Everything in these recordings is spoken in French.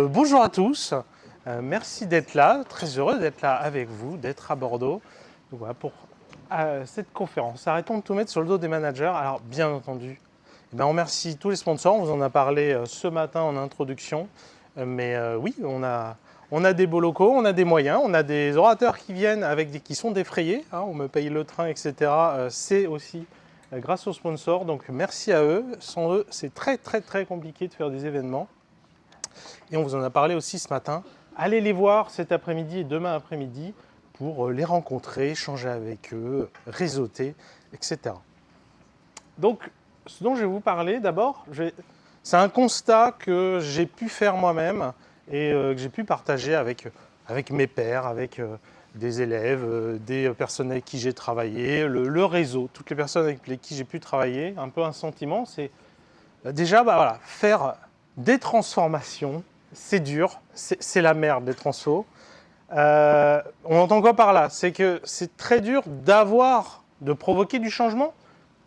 Bonjour à tous, merci d'être là, très heureux d'être là avec vous, d'être à Bordeaux. Donc voilà, pour cette conférence. Arrêtons de tout mettre sur le dos des managers. Alors bien entendu, on remercie tous les sponsors, on vous en a parlé ce matin en introduction. Oui, on a des beaux locaux, on a des moyens, on a des orateurs qui viennent qui sont défrayés, hein, on me paye le train, etc. C'est aussi grâce aux sponsors, donc merci à eux. Sans eux, c'est très compliqué de faire des événements. Et on vous en a parlé aussi ce matin. Allez les voir cet après-midi et demain après-midi pour les rencontrer, échanger avec eux, réseauter, etc. Donc, ce dont je vais vous parler d'abord, c'est un constat que j'ai pu faire moi-même et que j'ai pu partager avec mes pairs, avec des élèves, des personnes avec qui j'ai travaillé, le réseau, toutes les personnes avec qui j'ai pu travailler. Un peu un sentiment, c'est déjà voilà, faire des transformations, c'est dur, c'est la merde des transfos. On entend quoi par là? C'est que c'est très dur de provoquer du changement.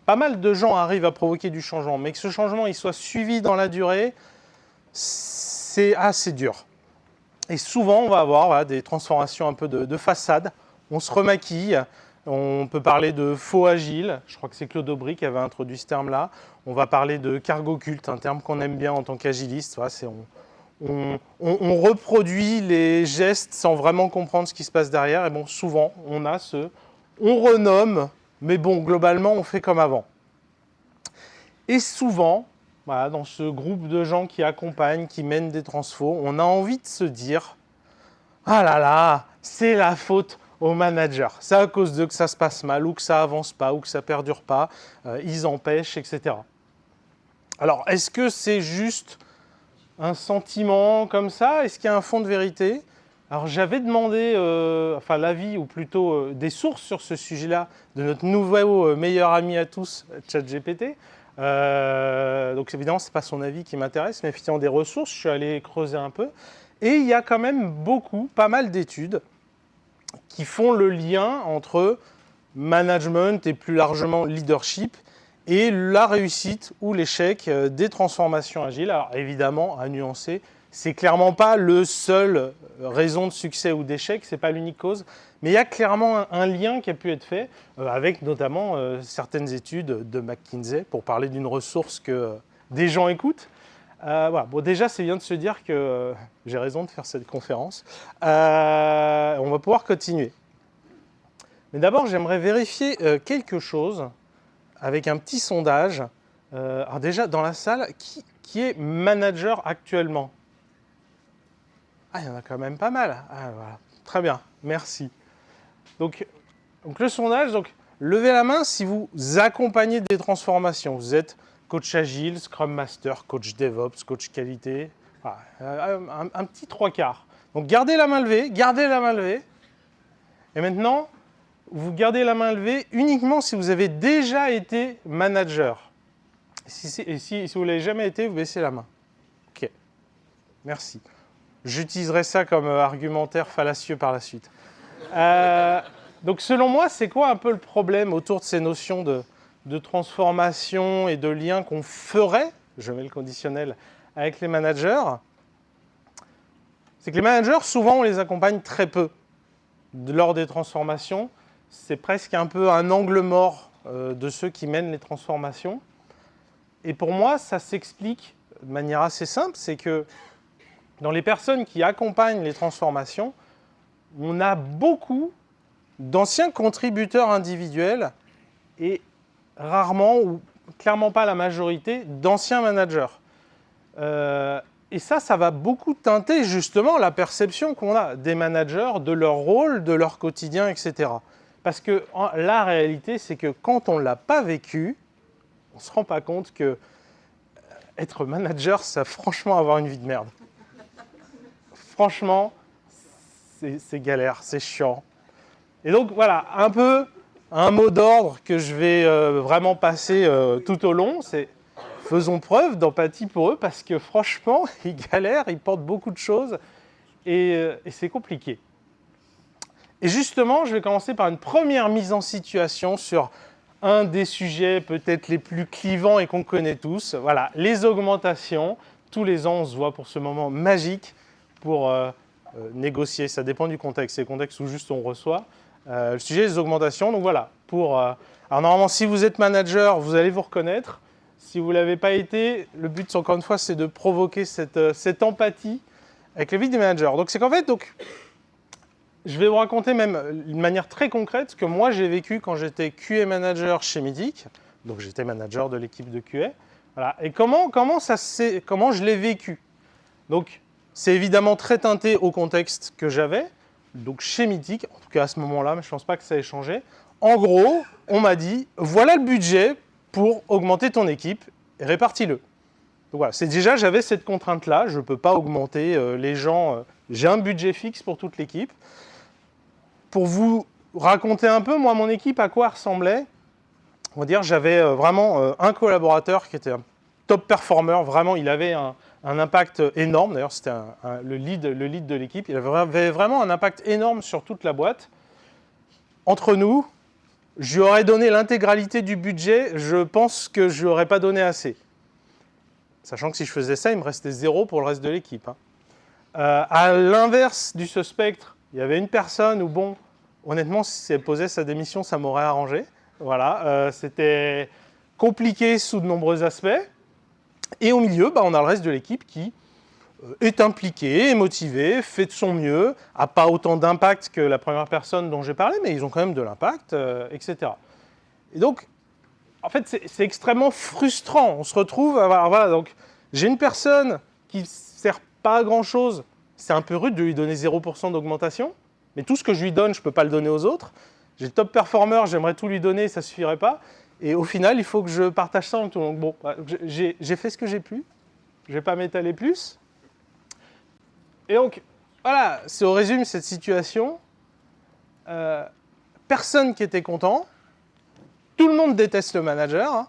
Pas mal de gens arrivent à provoquer du changement, mais que ce changement il soit suivi dans la durée, c'est assez dur. Et souvent, on va avoir des transformations un peu de façade. On se remaquille. On peut parler de faux agile. Je crois que c'est Claude Aubry qui avait introduit ce terme-là. On va parler de cargo culte, un terme qu'on aime bien en tant qu'agiliste. Voilà, on reproduit les gestes sans vraiment comprendre ce qui se passe derrière. Et bon, souvent, on renomme, mais bon, globalement, on fait comme avant. Et souvent, voilà, dans ce groupe de gens qui accompagnent, qui mènent des transfos, on a envie de se dire « Ah là là, c'est la faute aux managers. C'est à cause d'eux que ça se passe mal, ou que ça avance pas, ou que ça perdure pas. Ils empêchent, etc. » Alors, est-ce que c'est juste un sentiment comme ça? Est-ce qu'il y a un fond de vérité? Alors, j'avais demandé l'avis, ou plutôt des sources sur ce sujet-là, de notre nouveau meilleur ami à tous, ChatGPT. Donc évidemment, ce n'est pas son avis qui m'intéresse, mais effectivement des ressources, je suis allé creuser un peu. Et il y a quand même pas mal d'études qui font le lien entre management et plus largement leadership et la réussite ou l'échec des transformations agiles. Alors évidemment, à nuancer, c'est clairement pas le seul raison de succès ou d'échec, c'est pas l'unique cause, mais il y a clairement un lien qui a pu être fait avec notamment certaines études de McKinsey, pour parler d'une ressource que des gens écoutent. Voilà. Bon, déjà, c'est bien de se dire que j'ai raison de faire cette conférence. On va pouvoir continuer. Mais d'abord, j'aimerais vérifier quelque chose avec un petit sondage. Alors déjà, dans la salle, qui est manager actuellement? Ah, il y en a quand même pas mal. Ah, voilà. Très bien, merci. Donc le sondage, levez la main si vous accompagnez des transformations. Vous êtes coach agile, Scrum Master, coach DevOps, coach qualité. Voilà. Un petit 3/4. Donc gardez la main levée. Et maintenant, vous gardez la main levée uniquement si vous avez déjà été manager. Si vous ne l'avez jamais été, vous baissez la main. Ok, merci. J'utiliserai ça comme argumentaire fallacieux par la suite. Donc selon moi, c'est quoi un peu le problème autour de ces notions de transformation et de lien qu'on ferait, je mets le conditionnel, avec les managers? C'est que les managers, souvent, on les accompagne très peu lors des transformations. C'est presque un peu un angle mort de ceux qui mènent les transformations. Et pour moi, ça s'explique de manière assez simple, c'est que dans les personnes qui accompagnent les transformations, on a beaucoup d'anciens contributeurs individuels et rarement, ou clairement pas la majorité, d'anciens managers. Et ça va beaucoup teinter justement la perception qu'on a des managers, de leur rôle, de leur quotidien, etc. Parce que la réalité, c'est que quand on ne l'a pas vécu, on ne se rend pas compte que être manager, ça franchement avoir une vie de merde. Franchement, c'est galère, c'est chiant. Et donc voilà, un peu un mot d'ordre que je vais vraiment passer tout au long, c'est faisons preuve d'empathie pour eux parce que franchement, ils galèrent, ils portent beaucoup de choses et c'est compliqué. Et justement, je vais commencer par une première mise en situation sur un des sujets peut-être les plus clivants et qu'on connaît tous. Voilà, les augmentations. Tous les ans, on se voit pour ce moment magique pour négocier, ça dépend du contexte. C'est le contexte où juste on reçoit. Le sujet des augmentations, donc voilà. Alors normalement, si vous êtes manager, vous allez vous reconnaître. Si vous ne l'avez pas été, le but, encore une fois, c'est de provoquer cette empathie avec le vie des managers. Donc c'est qu'en fait, je vais vous raconter même d'une manière très concrète ce que moi j'ai vécu quand j'étais QA manager chez Mythic. Donc j'étais manager de l'équipe de QA. Voilà. Et comment je l'ai vécu. Donc c'est évidemment très teinté au contexte que j'avais. Donc chez Mythic, en tout cas à ce moment-là, mais je ne pense pas que ça ait changé. En gros, on m'a dit, voilà le budget pour augmenter ton équipe, et répartis-le. Donc voilà, j'avais cette contrainte-là, je ne peux pas augmenter les gens, j'ai un budget fixe pour toute l'équipe. Pour vous raconter un peu, moi, mon équipe, à quoi elle ressemblait, on va dire, j'avais vraiment un collaborateur qui était un top performer, vraiment, il avait un impact énorme, d'ailleurs, c'était le lead de l'équipe, il avait vraiment un impact énorme sur toute la boîte. Entre nous, je lui aurais donné l'intégralité du budget, je pense que je lui aurais pas donné assez. Sachant que si je faisais ça, il me restait 0 pour le reste de l'équipe. À l'inverse du ce spectre, il y avait une personne où, bon, honnêtement, si elle posait sa démission, ça m'aurait arrangé. Voilà, c'était compliqué sous de nombreux aspects. Et au milieu, on a le reste de l'équipe qui est impliqué, est motivé, fait de son mieux, n'a pas autant d'impact que la première personne dont j'ai parlé, mais ils ont quand même de l'impact, etc. Et donc, en fait, c'est extrêmement frustrant. On se retrouve, voilà, donc j'ai une personne qui ne sert pas à grand-chose, c'est un peu rude de lui donner 0% d'augmentation, mais tout ce que je lui donne, je ne peux pas le donner aux autres. J'ai le top performer, j'aimerais tout lui donner, ça ne suffirait pas. Et au final, il faut que je partage ça en tout. Donc bon, j'ai fait ce que j'ai pu, je ne vais pas m'étaler plus. Et donc, voilà, c'est au résumé cette situation. Personne qui était content. Tout le monde déteste le manager. Hein,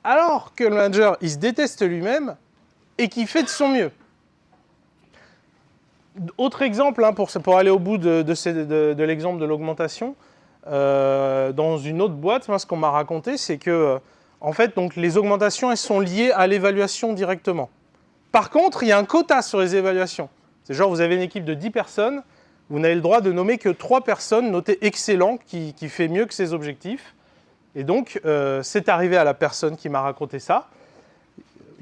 alors que le manager, il se déteste lui-même et qu'il fait de son mieux. Autre exemple, hein, pour aller au bout de l'exemple de l'augmentation, dans une autre boîte, moi, ce qu'on m'a raconté, c'est que en fait, donc, les augmentations, elles sont liées à l'évaluation directement. Par contre, il y a un quota sur les évaluations. C'est genre, vous avez une équipe de 10 personnes, vous n'avez le droit de nommer que 3 personnes notées excellent, qui fait mieux que ses objectifs. Et donc, c'est arrivé à la personne qui m'a raconté ça.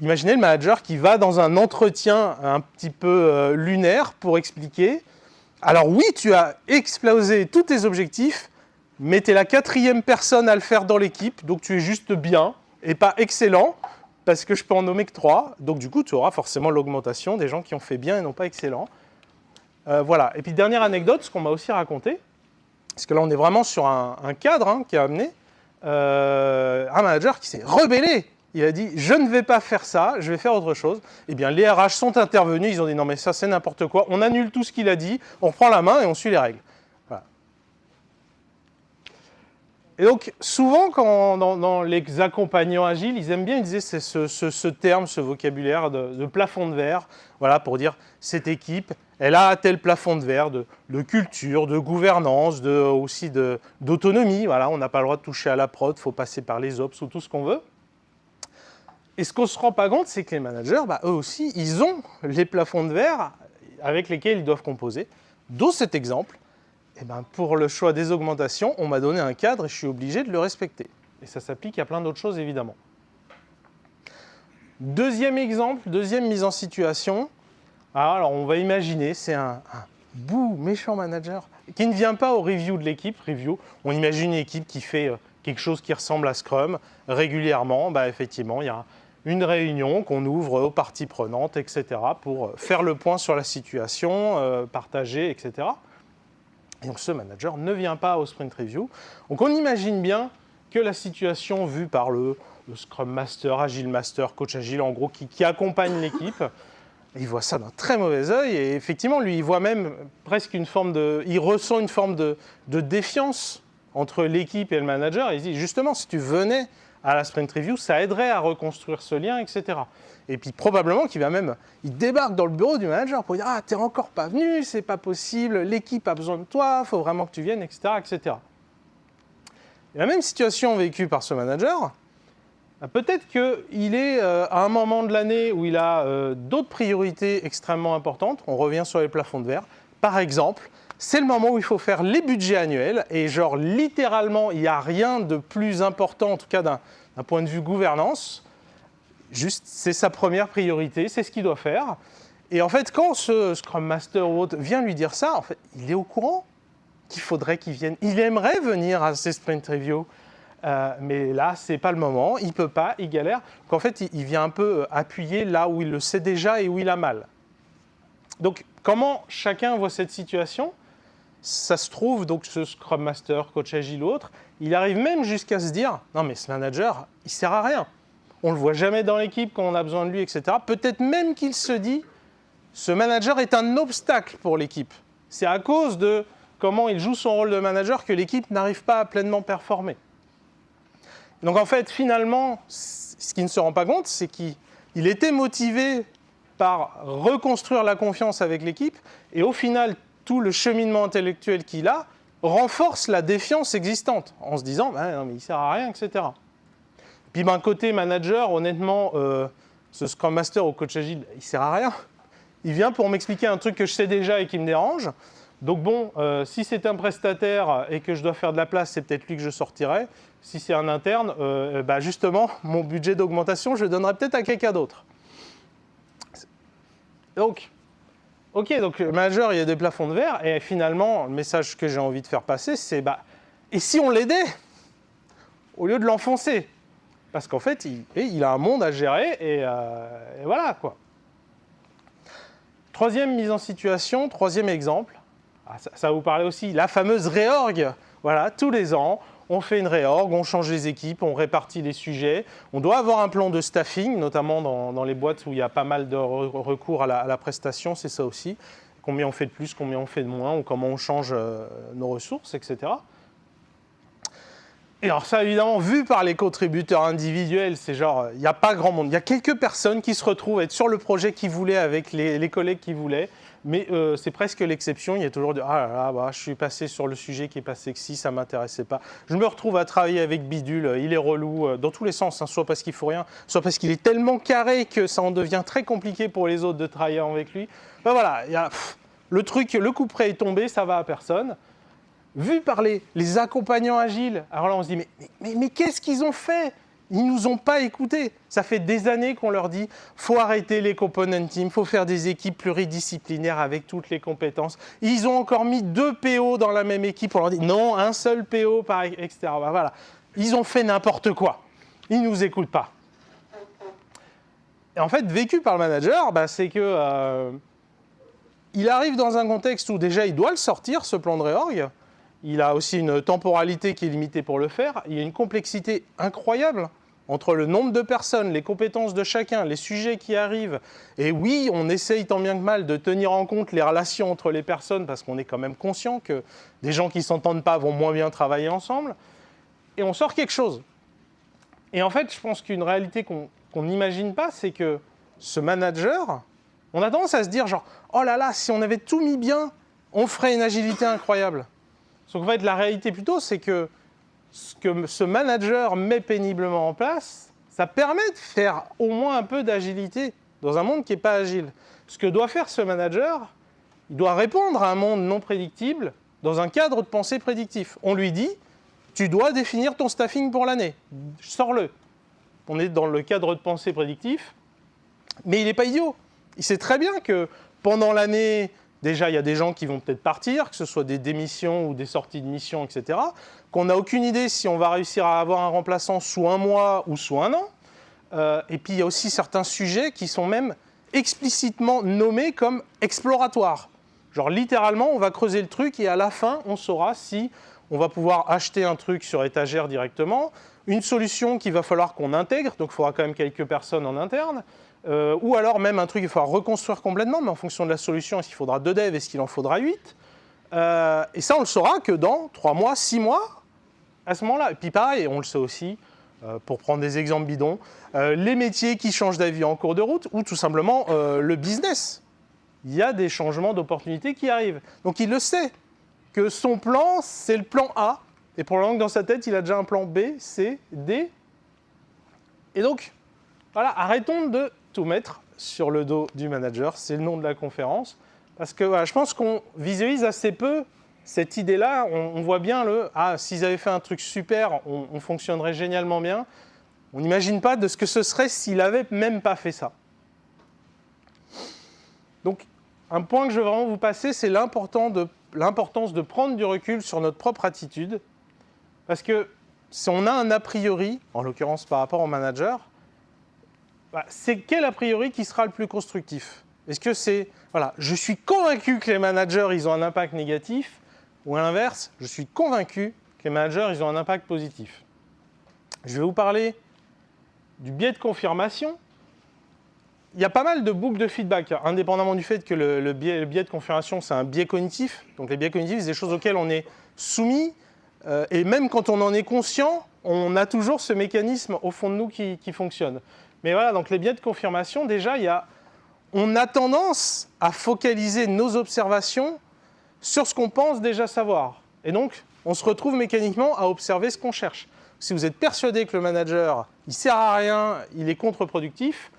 Imaginez le manager qui va dans un entretien un petit peu lunaire pour expliquer « Alors oui, tu as explosé tous tes objectifs, mais tu es la 4e personne à le faire dans l'équipe, donc tu es juste bien et pas excellent. » Parce que je peux en nommer que 3, donc du coup, tu auras forcément l'augmentation des gens qui ont fait bien et non pas excellent. Voilà. Et puis, dernière anecdote, ce qu'on m'a aussi raconté, parce que là, on est vraiment sur un cadre qui a amené un manager qui s'est rebellé. Il a dit, je ne vais pas faire ça, je vais faire autre chose. Eh bien, les RH sont intervenus, ils ont dit, non mais ça, c'est n'importe quoi, on annule tout ce qu'il a dit, on reprend la main et on suit les règles. Voilà. Et donc, souvent, dans les accompagnants agiles, ils aiment bien utiliser ce terme, ce vocabulaire de plafond de verre, voilà, pour dire cette équipe, elle a tel plafond de verre de culture, de gouvernance, aussi d'autonomie. Voilà, on n'a pas le droit de toucher à la prod, il faut passer par les ops ou tout ce qu'on veut. Et ce qu'on ne se rend pas compte, c'est que les managers, eux aussi, ils ont les plafonds de verre avec lesquels ils doivent composer. D'où cet exemple. Et pour le choix des augmentations, on m'a donné un cadre et je suis obligé de le respecter. Et ça s'applique à plein d'autres choses, évidemment. Deuxième exemple, deuxième mise en situation. Alors, on va imaginer, c'est un méchant manager qui ne vient pas au review de l'équipe. On imagine une équipe qui fait quelque chose qui ressemble à Scrum régulièrement. Effectivement, il y a une réunion qu'on ouvre aux parties prenantes, etc., pour faire le point sur la situation, partager, etc. Et donc, ce manager ne vient pas au sprint review. Donc, on imagine bien que la situation vue par le Scrum Master, Agile Master, Coach Agile, en gros, qui accompagne l'équipe, il voit ça d'un très mauvais œil. Et effectivement, lui, il voit même presque il ressent une forme de défiance entre l'équipe et le manager. Et il se dit, justement, si tu venais à la sprint review, ça aiderait à reconstruire ce lien, etc. Et puis probablement il débarque dans le bureau du manager pour dire « Ah, t'es encore pas venu, c'est pas possible, l'équipe a besoin de toi, il faut vraiment que tu viennes, etc. etc. » Et la même situation vécue par ce manager, Peut-être qu'il est à un moment de l'année où il a d'autres priorités extrêmement importantes. On revient sur les plafonds de verre. Par exemple, c'est le moment où il faut faire les budgets annuels. Et genre, littéralement, il n'y a rien de plus important, en tout cas d'un point de vue gouvernance. Juste, c'est sa première priorité, c'est ce qu'il doit faire. Et en fait, quand ce Scrum Master ou autre vient lui dire ça, en fait, il est au courant qu'il faudrait qu'il vienne. Il aimerait venir à ces sprint reviews. Mais là, ce n'est pas le moment, il ne peut pas, il galère. Donc en fait, il vient un peu appuyer là où il le sait déjà et où il a mal. Donc, comment chacun voit cette situation ? Ça se trouve, donc ce Scrum Master, coach agile ou autre, il arrive même jusqu'à se dire « Non, mais ce manager, il ne sert à rien. On ne le voit jamais dans l'équipe quand on a besoin de lui, etc. » Peut-être même qu'il se dit « Ce manager est un obstacle pour l'équipe. C'est à cause de comment il joue son rôle de manager que l'équipe n'arrive pas à pleinement performer. » Donc en fait, finalement, ce qu'il ne se rend pas compte, c'est qu'il était motivé par reconstruire la confiance avec l'équipe, et au final, tout le cheminement intellectuel qu'il a renforce la défiance existante, en se disant bah, « non mais il ne sert à rien, etc. » Puis côté manager, honnêtement, ce Scrum Master ou coach agile, il ne sert à rien. Il vient pour m'expliquer un truc que je sais déjà et qui me dérange. Donc bon, si c'est un prestataire et que je dois faire de la place, c'est peut-être lui que je sortirai. Si c'est un interne, justement, mon budget d'augmentation, je le donnerai peut-être à quelqu'un d'autre. Donc, ok, donc le manager, il y a des plafonds de verre, et finalement, le message que j'ai envie de faire passer, c'est et si on l'aidait au lieu de l'enfoncer ? Parce qu'en fait, il a un monde à gérer, et voilà, quoi. Troisième mise en situation, troisième exemple. Ça va vous parler aussi, la fameuse réorg. Voilà, tous les ans, on fait une réorg, on change les équipes, on répartit les sujets. On doit avoir un plan de staffing, notamment dans les boîtes où il y a pas mal de recours à la prestation, c'est ça aussi. Combien on fait de plus, combien on fait de moins, ou comment on change nos ressources, etc. Et alors ça, évidemment, vu par les contributeurs individuels, c'est genre, il n'y a pas grand monde. Il y a quelques personnes qui se retrouvent à être sur le projet qu'ils voulaient avec les collègues qu'ils voulaient, mais c'est presque l'exception. Il y a toujours « Ah là là, je suis passé sur le sujet qui n'est pas sexy, ça ne m'intéressait pas. Je me retrouve à travailler avec Bidule, il est relou, dans tous les sens, hein, soit parce qu'il ne faut rien, soit parce qu'il est tellement carré que ça en devient très compliqué pour les autres de travailler avec lui. » Voilà, le truc, le coup près est tombé, ça va à personne. Vu par les accompagnants agiles, alors là on se dit mais qu'est-ce qu'ils ont fait ? Ils ne nous ont pas écoutés. Ça fait des années qu'on leur dit « faut arrêter les component teams, il faut faire des équipes pluridisciplinaires avec toutes les compétences ». Ils ont encore mis 2 PO dans la même équipe, on leur dit « non, un seul PO par etc. » Voilà. Ils ont fait n'importe quoi. Ils ne nous écoutent pas. Et en fait, vécu par le manager, c'est que il arrive dans un contexte où déjà il doit le sortir, ce plan de réorg. Il a aussi une temporalité qui est limitée pour le faire. Il y a une complexité incroyable entre le nombre de personnes, les compétences de chacun, les sujets qui arrivent. Et oui, on essaye tant bien que mal de tenir en compte les relations entre les personnes parce qu'on est quand même conscient que des gens qui ne s'entendent pas vont moins bien travailler ensemble. Et on sort quelque chose. Et en fait, je pense qu'une réalité qu'on n'imagine pas, c'est que ce manager, on a tendance à se dire genre « oh là là, si on avait tout mis bien, on ferait une agilité incroyable ». Donc en fait, la réalité plutôt, c'est que ce manager met péniblement en place, ça permet de faire au moins un peu d'agilité dans un monde qui n'est pas agile. Ce que doit faire ce manager, il doit répondre à un monde non prédictible dans un cadre de pensée prédictif. On lui dit, tu dois définir ton staffing pour l'année, sors-le. On est dans le cadre de pensée prédictif, mais il n'est pas idiot. Il sait très bien que pendant l'année, déjà, il y a des gens qui vont peut-être partir, que ce soit des démissions ou des sorties de mission, etc., qu'on n'a aucune idée si on va réussir à avoir un remplaçant sous un mois ou sous un an. Et puis, il y a aussi certains sujets qui sont même explicitement nommés comme exploratoires. Genre, littéralement, on va creuser le truc et à la fin, on saura si on va pouvoir acheter un truc sur étagère directement, une solution qu'il va falloir qu'on intègre, donc il faudra quand même quelques personnes en interne, ou alors même un truc qu'il faudra reconstruire complètement, mais en fonction de la solution, est-ce qu'il faudra 2 devs, est-ce qu'il en faudra 8 ? Et ça, on le saura que dans 3 mois, 6 mois, à ce moment-là. Et puis pareil, on le sait aussi, pour prendre des exemples bidons, les métiers qui changent d'avis en cours de route, ou tout simplement le business. Il y a des changements d'opportunités qui arrivent. Donc il le sait, que son plan, c'est le plan A, et pour le moment, dans sa tête, il a déjà un plan B, C, D, Et donc, voilà, arrêtons de tout mettre sur le dos du manager, c'est le nom de la conférence, parce que voilà, je pense qu'on visualise assez peu cette idée-là. On voit bien s'ils avaient fait un truc super, on fonctionnerait génialement bien. On n'imagine pas de ce que ce serait s'il n'avait même pas fait ça. Donc, un point que je veux vraiment vous passer, c'est l'importance de prendre du recul sur notre propre attitude, parce que si on a un a priori, en l'occurrence par rapport au manager, c'est quel a priori qui sera le plus constructif? Est-ce que c'est, voilà, je suis convaincu que les managers, ils ont un impact négatif, ou à l'inverse, je suis convaincu que les managers, ils ont un impact positif? Je vais vous parler du biais de confirmation. Il y a pas mal de boucles de feedback, indépendamment du fait que le biais de confirmation, c'est un biais cognitif. Donc les biais cognitifs, c'est des choses auxquelles on est soumis, et même quand on en est conscient, on a toujours ce mécanisme au fond de nous qui fonctionne. Mais voilà, donc les biais de confirmation, déjà, on a tendance à focaliser nos observations sur ce qu'on pense déjà savoir. Et donc, on se retrouve mécaniquement à observer ce qu'on cherche. Si vous êtes persuadé que le manager, il ne sert à rien, il est contre-productif,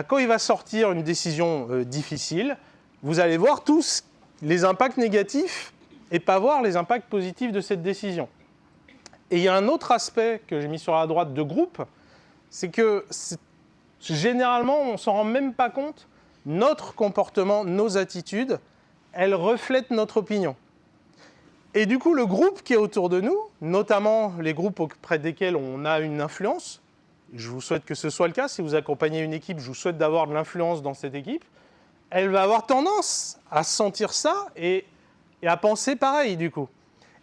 quand il va sortir une décision difficile, vous allez voir tous les impacts négatifs et pas voir les impacts positifs de cette décision. Et il y a un autre aspect que j'ai mis sur la droite de groupe, c'est que généralement, on ne s'en rend même pas compte, notre comportement, nos attitudes, elles reflètent notre opinion. Et du coup, le groupe qui est autour de nous, notamment les groupes auprès desquels on a une influence, je vous souhaite que ce soit le cas, si vous accompagnez une équipe, je vous souhaite d'avoir de l'influence dans cette équipe, elle va avoir tendance à sentir ça et à penser pareil du coup.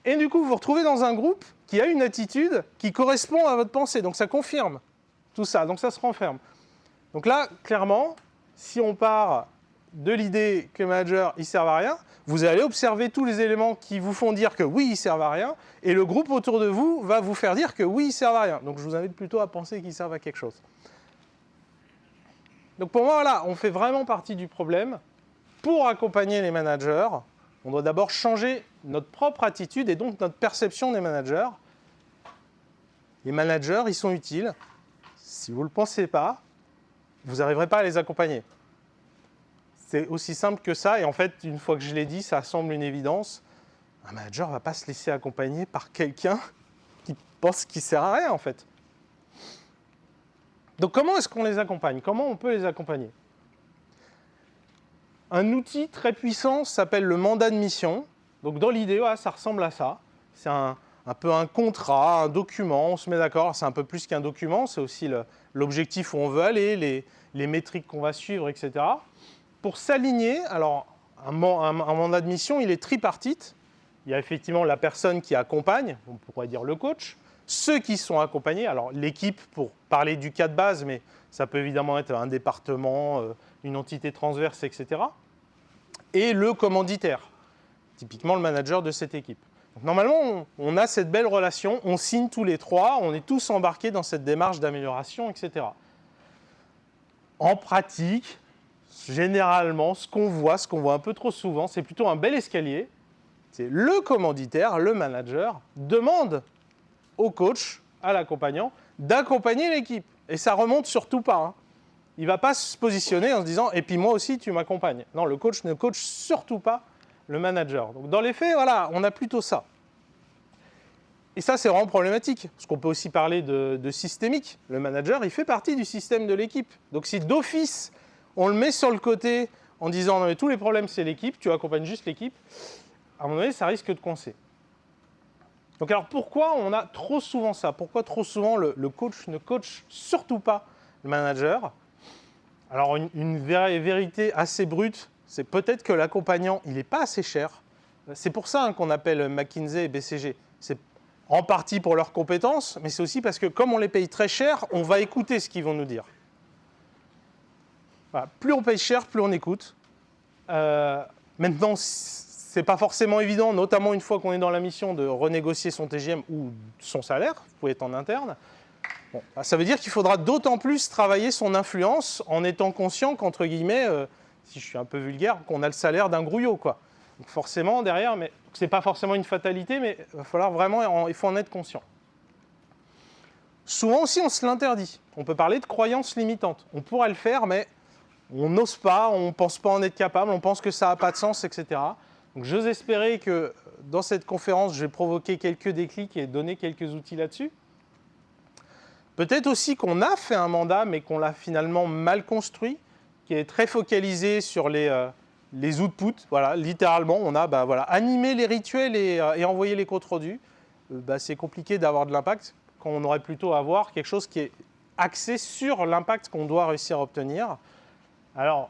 Et du coup, vous vous retrouvez dans un groupe qui a une attitude qui correspond à votre pensée, donc ça confirme tout ça, donc ça se renferme. Donc là, clairement, si on part de l'idée que le manager, il ne sert à rien, vous allez observer tous les éléments qui vous font dire que oui, il ne sert à rien, et le groupe autour de vous va vous faire dire que oui, il ne sert à rien. Donc je vous invite plutôt à penser qu'il serve à quelque chose. Donc pour moi, voilà, on fait vraiment partie du problème. Pour accompagner les managers, on doit d'abord changer notre propre attitude et donc notre perception des managers. Les managers, ils sont utiles. Si vous ne le pensez pas, vous n'arriverez pas à les accompagner. C'est aussi simple que ça, et en fait, une fois que je l'ai dit, ça semble une évidence. Un manager ne va pas se laisser accompagner par quelqu'un qui pense qu'il ne sert à rien, en fait. Donc comment est-ce qu'on les accompagne? Comment on peut les accompagner? Un outil très puissant s'appelle le mandat de mission. Donc dans l'idée, ça ressemble à ça. C'est un peu un contrat, un document, on se met d'accord, c'est un peu plus qu'un document, c'est aussi l'objectif où on veut aller, les métriques qu'on va suivre, etc. Pour s'aligner, alors un mandat de mission, il est tripartite. Il y a effectivement la personne qui accompagne, on pourrait dire le coach, ceux qui sont accompagnés, alors l'équipe pour parler du cas de base, mais ça peut évidemment être un département, une entité transverse, etc. Et le commanditaire, typiquement le manager de cette équipe. Donc, normalement, on a cette belle relation, on signe tous les trois, on est tous embarqués dans cette démarche d'amélioration, etc. En pratique, généralement, ce qu'on voit un peu trop souvent, c'est plutôt un bel escalier. C'est le commanditaire, le manager, demande au coach, à l'accompagnant, d'accompagner l'équipe. Et ça remonte surtout pas. Hein. Il ne va pas se positionner en se disant « et puis moi aussi, tu m'accompagnes ». Non, le coach ne coach surtout pas le manager. Donc dans les faits, voilà, on a plutôt ça. Et ça, c'est vraiment problématique, parce qu'on peut aussi parler de systémique. Le manager, il fait partie du système de l'équipe. Donc si d'office, on le met sur le côté en disant « non mais tous les problèmes, c'est l'équipe, tu accompagnes juste l'équipe », à un moment donné, ça risque de coincer. Donc alors pourquoi on a trop souvent ça? Pourquoi trop souvent le coach ne coach surtout pas le manager? Alors une vérité assez brute, c'est peut-être que l'accompagnant, il n'est pas assez cher. C'est pour ça qu'on appelle McKinsey et BCG. C'est en partie pour leurs compétences, mais c'est aussi parce que comme on les paye très cher, on va écouter ce qu'ils vont nous dire. Voilà. Plus on paye cher, plus on écoute. Maintenant, c'est pas forcément évident, notamment une fois qu'on est dans la mission de renégocier son TGM ou son salaire, vous pouvez être en interne. Bon, ça veut dire qu'il faudra d'autant plus travailler son influence en étant conscient qu'entre guillemets, si je suis un peu vulgaire, qu'on a le salaire d'un grouillot, quoi. Donc forcément derrière, mais c'est pas forcément une fatalité, mais il va falloir vraiment, il faut en être conscient. Souvent aussi, on se l'interdit. On peut parler de croyances limitantes. On pourrait le faire, mais on n'ose pas, on ne pense pas en être capable, on pense que ça n'a pas de sens, etc. Donc, j'ose espérer que dans cette conférence, je vais provoquer quelques déclics et donner quelques outils là-dessus. Peut-être aussi qu'on a fait un mandat, mais qu'on l'a finalement mal construit, qui est très focalisé sur les outputs. Voilà, littéralement, on a animé les rituels et envoyé les comptes rendus. C'est compliqué d'avoir de l'impact quand on aurait plutôt à avoir quelque chose qui est axé sur l'impact qu'on doit réussir à obtenir. Alors,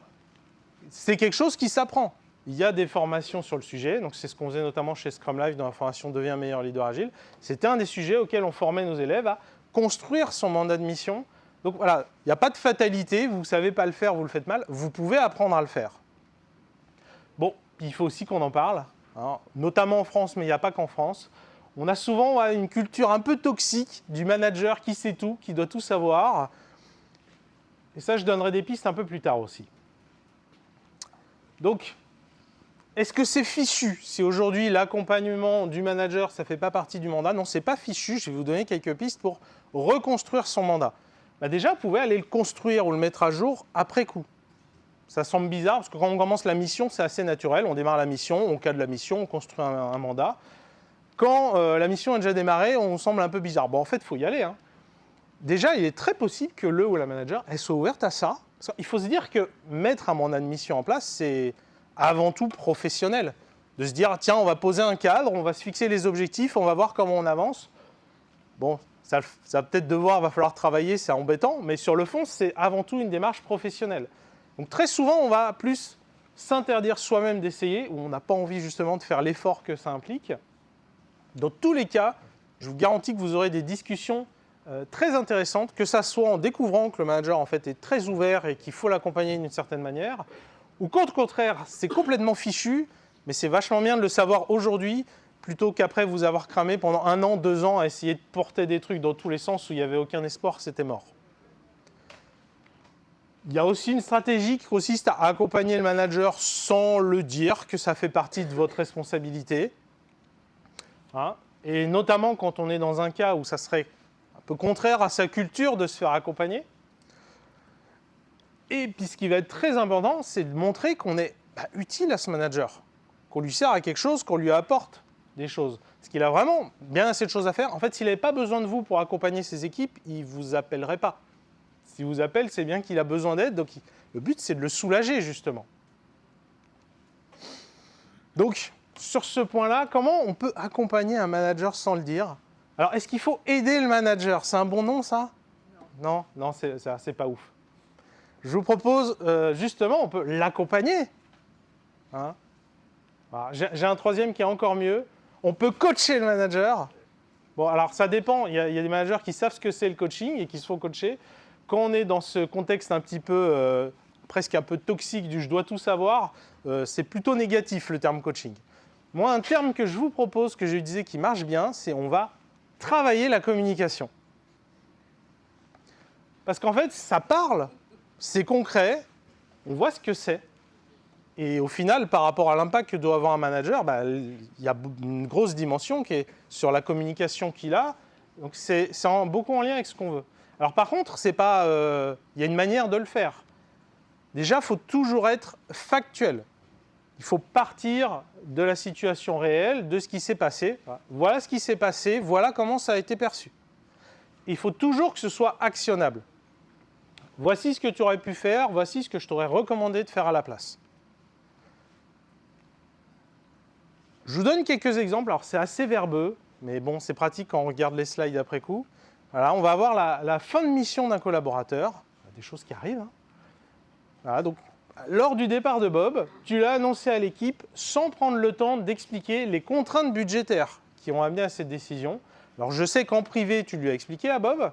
c'est quelque chose qui s'apprend. Il y a des formations sur le sujet, donc c'est ce qu'on faisait notamment chez Scrum Life dans la formation Deviens meilleur leader agile. C'était un des sujets auxquels on formait nos élèves à construire son mandat de mission. Donc voilà, il n'y a pas de fatalité, vous ne savez pas le faire, vous le faites mal, vous pouvez apprendre à le faire. Bon, il faut aussi qu'on en parle, hein, notamment en France, mais il n'y a pas qu'en France. On a souvent une culture un peu toxique du manager qui sait tout, qui doit tout savoir. Et ça, je donnerai des pistes un peu plus tard aussi. Donc, est-ce que c'est fichu si aujourd'hui l'accompagnement du manager, ça ne fait pas partie du mandat? Non, ce n'est pas fichu. Je vais vous donner quelques pistes pour reconstruire son mandat. Déjà, vous pouvez aller le construire ou le mettre à jour après coup. Ça semble bizarre parce que quand on commence la mission, c'est assez naturel. On démarre la mission, on cadre la mission, on construit un mandat. Quand la mission a déjà démarré, on semble un peu bizarre. Bon, en fait, il faut y aller. Hein. Déjà, il est très possible que le ou la manager elle soit ouverte à ça. Il faut se dire que mettre un mandat de mission en place, c'est avant tout professionnel. De se dire, tiens, on va poser un cadre, on va se fixer les objectifs, on va voir comment on avance. Bon, ça va peut-être va falloir travailler, c'est embêtant, mais sur le fond, c'est avant tout une démarche professionnelle. Donc très souvent, on va plus s'interdire soi-même d'essayer, ou on n'a pas envie justement de faire l'effort que ça implique. Dans tous les cas, je vous garantis que vous aurez des discussions très intéressantes, que ça soit en découvrant que le manager en fait est très ouvert et qu'il faut l'accompagner d'une certaine manière, ou qu'au contraire, c'est complètement fichu, mais c'est vachement bien de le savoir aujourd'hui, plutôt qu'après vous avoir cramé pendant 1 an, 2 ans à essayer de porter des trucs dans tous les sens où il n'y avait aucun espoir, c'était mort. Il y a aussi une stratégie qui consiste à accompagner le manager sans le dire, que ça fait partie de votre responsabilité. Hein, et notamment quand on est dans un cas où ça serait un peu contraire à sa culture de se faire accompagner. Et puis ce qui va être très important, c'est de montrer qu'on est utile à ce manager, qu'on lui sert à quelque chose, qu'on lui apporte des choses. Parce qu'il a vraiment bien assez de choses à faire. En fait, s'il n'avait pas besoin de vous pour accompagner ses équipes, il ne vous appellerait pas. S'il vous appelle, c'est bien qu'il a besoin d'aide. Donc le but, c'est de le soulager, justement. Donc, sur ce point-là, comment on peut accompagner un manager sans le dire? Alors, est-ce qu'il faut aider le manager? C'est un bon nom, ça? Non, c'est pas ouf. Je vous propose, justement, on peut l'accompagner. Hein, voilà. J'ai un troisième qui est encore mieux. On peut coacher le manager. Bon, alors ça dépend. Il y a des managers qui savent ce que c'est le coaching et qui se font coacher. Quand on est dans ce contexte un petit peu, presque un peu toxique du « je dois tout savoir », c'est plutôt négatif le terme coaching. Moi, un terme que je vous propose, que j'ai utilisé qui marche bien, c'est on va travailler la communication. Parce qu'en fait, ça parle, c'est concret, on voit ce que c'est. Et au final, par rapport à l'impact que doit avoir un manager, il y a une grosse dimension qui est sur la communication qu'il a. Donc c'est beaucoup en lien avec ce qu'on veut. Alors par contre, c'est pas, y a une manière de le faire. Déjà, il faut toujours être factuel. Il faut partir de la situation réelle, de ce qui s'est passé. Voilà ce qui s'est passé, voilà comment ça a été perçu. Il faut toujours que ce soit actionnable. Voici ce que tu aurais pu faire, voici ce que je t'aurais recommandé de faire à la place. Je vous donne quelques exemples. Alors, c'est assez verbeux, mais bon, c'est pratique quand on regarde les slides après coup. Voilà, on va avoir la fin de mission d'un collaborateur. Il y a des choses qui arrivent. Hein. Voilà, donc, lors du départ de Bob, tu l'as annoncé à l'équipe sans prendre le temps d'expliquer les contraintes budgétaires qui ont amené à cette décision. Alors, je sais qu'en privé, tu lui as expliqué à Bob,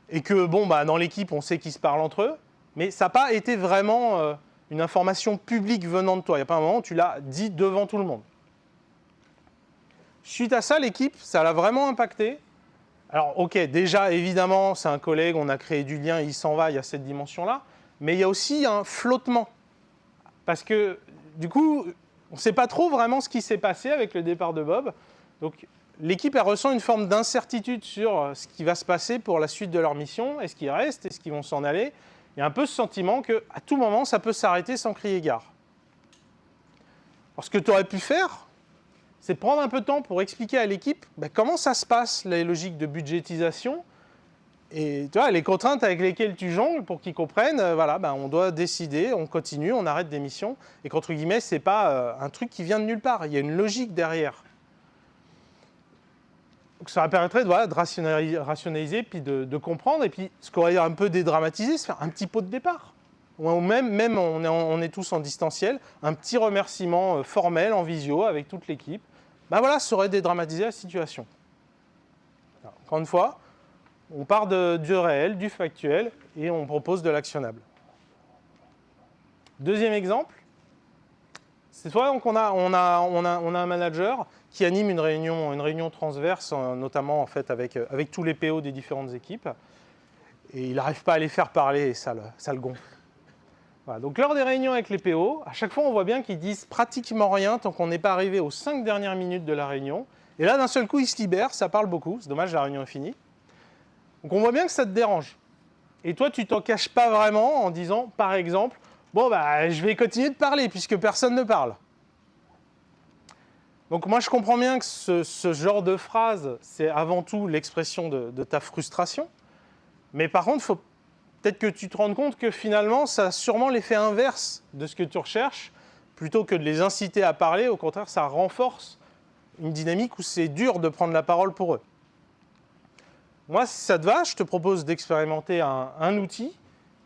et que, dans l'équipe, on sait qu'ils se parlent entre eux, mais ça n'a pas été vraiment une information publique venant de toi. Il n'y a pas un moment où tu l'as dit devant tout le monde. Suite à ça, l'équipe, ça l'a vraiment impacté. Alors, ok, déjà, évidemment, c'est un collègue, on a créé du lien, il s'en va, il y a cette dimension-là. Mais il y a aussi un flottement. Parce que, du coup, on ne sait pas trop vraiment ce qui s'est passé avec le départ de Bob. Donc, l'équipe elle ressent une forme d'incertitude sur ce qui va se passer pour la suite de leur mission. Est-ce qu'ils restent? Est-ce qu'ils vont s'en aller? Il y a un peu ce sentiment qu'à tout moment, ça peut s'arrêter sans crier gare. Alors, ce que tu aurais pu faire, c'est prendre un peu de temps pour expliquer à l'équipe comment ça se passe, les logiques de budgétisation, et tu vois, les contraintes avec lesquelles tu jongles pour qu'ils comprennent, voilà, on doit décider, on continue, on arrête des missions, et qu'entre guillemets, ce n'est pas un truc qui vient de nulle part, il y a une logique derrière. Donc ça permettrait de rationaliser, puis de comprendre, et puis ce qu'on va un peu dédramatiser, c'est faire un petit pot de départ. Ou même on est tous en distanciel, un petit remerciement formel en visio avec toute l'équipe. Voilà, ça aurait dédramatisé la situation. Alors, encore une fois, on part du réel, du factuel, et on propose de l'actionnable. Deuxième exemple, c'est soit donc on a un manager qui anime une réunion transverse, notamment en fait avec tous les PO des différentes équipes, et il n'arrive pas à les faire parler, et ça le gonfle. Voilà, donc lors des réunions avec les PO, à chaque fois on voit bien qu'ils disent pratiquement rien tant qu'on n'est pas arrivé aux 5 dernières minutes de la réunion, et là d'un seul coup ils se libèrent, ça parle beaucoup, c'est dommage, la réunion est finie. Donc on voit bien que ça te dérange. Et toi, tu t'en caches pas vraiment en disant, par exemple, je vais continuer de parler puisque personne ne parle. Donc moi, je comprends bien que ce genre de phrase, c'est avant tout l'expression de ta frustration. Mais par contre, il faut peut-être que tu te rendes compte que finalement, ça a sûrement l'effet inverse de ce que tu recherches. Plutôt que de les inciter à parler, au contraire, ça renforce une dynamique où c'est dur de prendre la parole pour eux. Moi, si ça te va, je te propose d'expérimenter un outil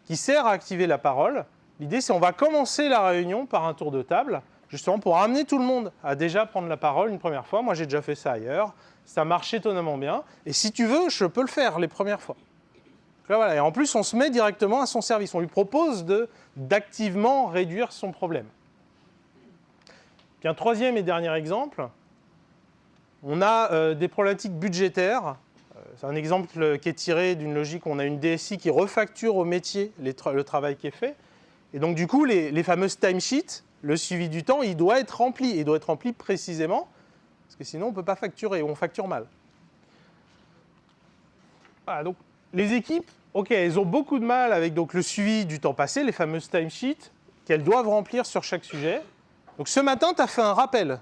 qui sert à activer la parole. L'idée, c'est qu'on va commencer la réunion par un tour de table, justement pour amener tout le monde à déjà prendre la parole une première fois. Moi, j'ai déjà fait ça ailleurs. Ça marche étonnamment bien. Et si tu veux, je peux le faire les premières fois. Là, voilà. Et en plus, on se met directement à son service. On lui propose d'activement réduire son problème. Puis un troisième et dernier exemple, on a des problématiques budgétaires. C'est un exemple qui est tiré d'une logique où on a une DSI qui refacture au métier le travail qui est fait. Et donc, du coup, les fameuses timesheets, le suivi du temps, il doit être rempli. Il doit être rempli précisément, parce que sinon, on ne peut pas facturer ou on facture mal. Voilà, donc, les équipes, OK, elles ont beaucoup de mal avec donc, le suivi du temps passé, les fameuses timesheets, qu'elles doivent remplir sur chaque sujet. Donc, ce matin, tu as fait un rappel.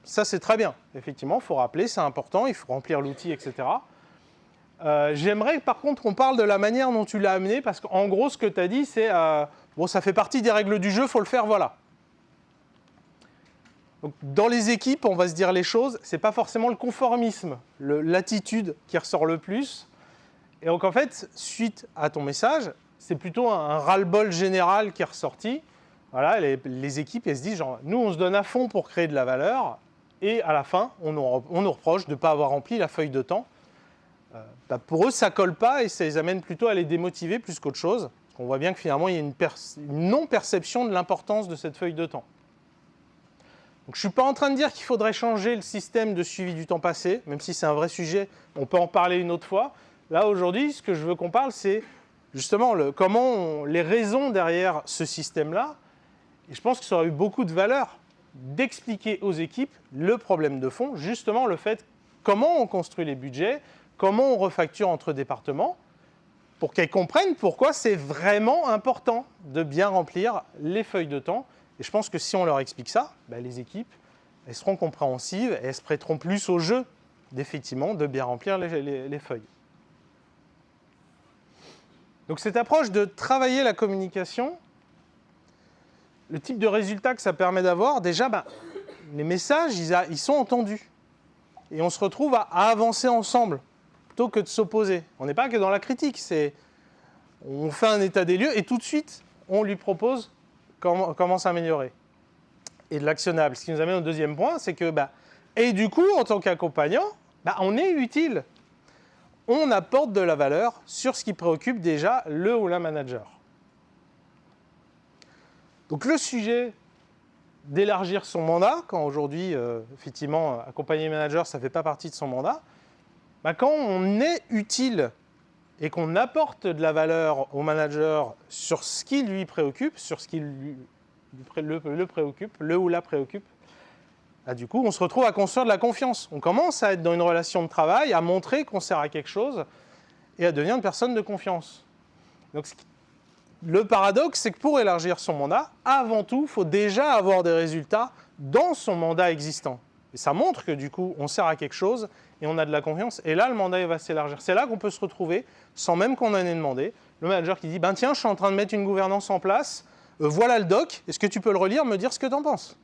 Ça, c'est très bien. Effectivement, il faut rappeler, c'est important, il faut remplir l'outil, etc. J'aimerais par contre qu'on parle de la manière dont tu l'as amené, parce qu'en gros, ce que tu as dit, c'est ça fait partie des règles du jeu, il faut le faire, voilà. Donc, dans les équipes, on va se dire les choses, ce n'est pas forcément le conformisme, l'attitude qui ressort le plus. Et donc, en fait, suite à ton message, c'est plutôt un ras-le-bol général qui est ressorti. Voilà, les équipes, elles se disent, genre, nous, on se donne à fond pour créer de la valeur, et à la fin, on nous reproche de ne pas avoir rempli la feuille de temps. Pour eux, ça ne colle pas et ça les amène plutôt à les démotiver plus qu'autre chose. Parce qu'on voit bien que finalement, il y a une non-perception de l'importance de cette feuille de temps. Donc, je ne suis pas en train de dire qu'il faudrait changer le système de suivi du temps passé, même si c'est un vrai sujet, on peut en parler une autre fois. Là, aujourd'hui, ce que je veux qu'on parle, c'est justement les raisons derrière ce système-là. Et je pense que ça aurait eu beaucoup de valeur d'expliquer aux équipes le problème de fond, justement le fait comment on construit les budgets, comment on refacture entre départements, pour qu'elles comprennent pourquoi c'est vraiment important de bien remplir les feuilles de temps. Et je pense que si on leur explique ça, les équipes, elles seront compréhensives et elles se prêteront plus au jeu, d'effectivement, de bien remplir les feuilles. Donc cette approche de travailler la communication, le type de résultat que ça permet d'avoir, déjà, les messages, ils sont entendus. Et on se retrouve à avancer ensemble, plutôt que de s'opposer. On n'est pas que dans la critique, on fait un état des lieux et tout de suite, on lui propose comment s'améliorer. Et de l'actionnable. Ce qui nous amène au deuxième point, c'est que, et du coup, en tant qu'accompagnant, on est utile. On apporte de la valeur sur ce qui préoccupe déjà le ou la manager. Donc le sujet d'élargir son mandat, quand aujourd'hui, effectivement, accompagner les managers, ça ne fait pas partie de son mandat, quand on est utile et qu'on apporte de la valeur au manager sur ce qui lui préoccupe, sur ce qui le préoccupe, le ou la préoccupe, Du coup, on se retrouve à construire de la confiance. On commence à être dans une relation de travail, à montrer qu'on sert à quelque chose et à devenir une personne de confiance. Donc, le paradoxe, c'est que pour élargir son mandat, avant tout, il faut déjà avoir des résultats dans son mandat existant. Et ça montre que du coup, on sert à quelque chose et on a de la confiance. Et là, le mandat il va s'élargir. C'est là qu'on peut se retrouver, sans même qu'on en ait demandé, le manager qui dit « Tiens, je suis en train de mettre une gouvernance en place, voilà le doc, est-ce que tu peux le relire, me dire ce que tu en penses ?»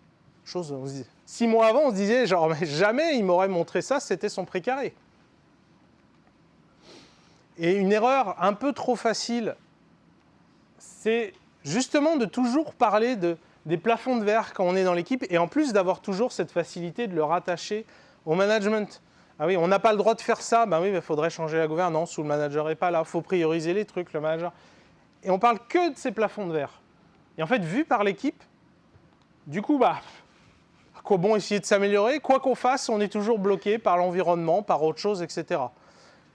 Chose, on se dit, 6 mois avant, on se disait genre, mais jamais il m'aurait montré ça, c'était son précaré. Et une erreur un peu trop facile, c'est justement de toujours parler des plafonds de verre quand on est dans l'équipe, et en plus d'avoir toujours cette facilité de le rattacher au management. Ah oui, on n'a pas le droit de faire ça, oui, il faudrait changer la gouvernance, ou le manager n'est pas là, il faut prioriser les trucs, le manager. Et on parle que de ces plafonds de verre. Et en fait, vu par l'équipe, du coup, quoi bon essayer de s'améliorer, quoi qu'on fasse, on est toujours bloqué par l'environnement, par autre chose, etc.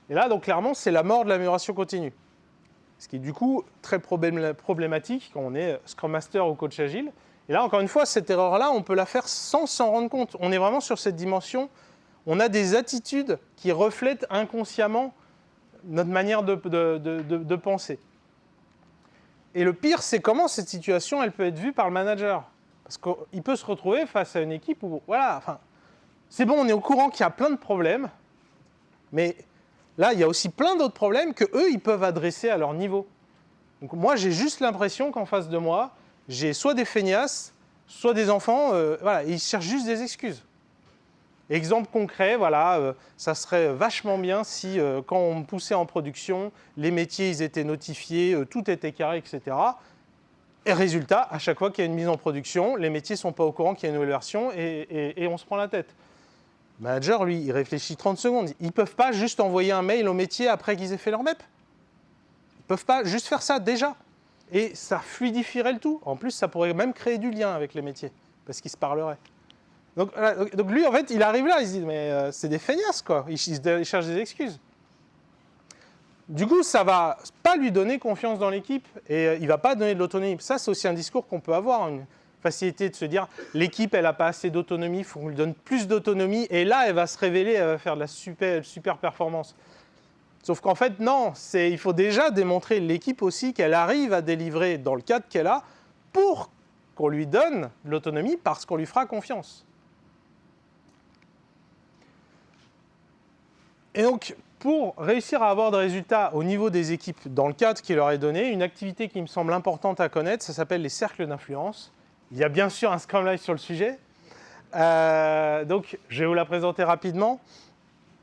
Et là, donc clairement, c'est la mort de l'amélioration continue. Ce qui est du coup très problématique quand on est Scrum Master ou coach agile. Et là, encore une fois, cette erreur-là, on peut la faire sans s'en rendre compte. On est vraiment sur cette dimension, on a des attitudes qui reflètent inconsciemment notre manière de penser. Et le pire, c'est comment cette situation, elle peut être vue par le manager. Parce qu'il peut se retrouver face à une équipe où, voilà, enfin, c'est bon, on est au courant qu'il y a plein de problèmes, mais là, il y a aussi plein d'autres problèmes qu'eux, ils peuvent adresser à leur niveau. Donc moi, j'ai juste l'impression qu'en face de moi, j'ai soit des feignasses, soit des enfants, voilà, ils cherchent juste des excuses. Exemple concret, voilà, ça serait vachement bien si, quand on me poussait en production, les métiers, ils étaient notifiés, tout était carré, etc. Et résultat, à chaque fois qu'il y a une mise en production, les métiers ne sont pas au courant qu'il y a une nouvelle version et on se prend la tête. Le manager, lui, il réfléchit 30 secondes. Ils ne peuvent pas juste envoyer un mail au métier après qu'ils aient fait leur MEP. Ils ne peuvent pas juste faire ça déjà. Et ça fluidifierait le tout. En plus, ça pourrait même créer du lien avec les métiers, parce qu'ils se parleraient. Donc lui, en fait, il arrive là, il se dit, mais c'est des feignasses, quoi. Il cherche des excuses. Du coup, ça ne va pas lui donner confiance dans l'équipe et il ne va pas donner de l'autonomie. Ça, c'est aussi un discours qu'on peut avoir, une facilité de se dire l'équipe, elle n'a pas assez d'autonomie, il faut qu'on lui donne plus d'autonomie et là, elle va se révéler, elle va faire de la super performance. Sauf qu'en fait, non, il faut déjà démontrer l'équipe aussi qu'elle arrive à délivrer dans le cadre qu'elle a pour qu'on lui donne de l'autonomie parce qu'on lui fera confiance. Et donc, pour réussir à avoir des résultats au niveau des équipes dans le cadre qui leur est donné, une activité qui me semble importante à connaître, ça s'appelle les cercles d'influence. Il y a bien sûr un Scrum Live sur le sujet. Donc, je vais vous la présenter rapidement.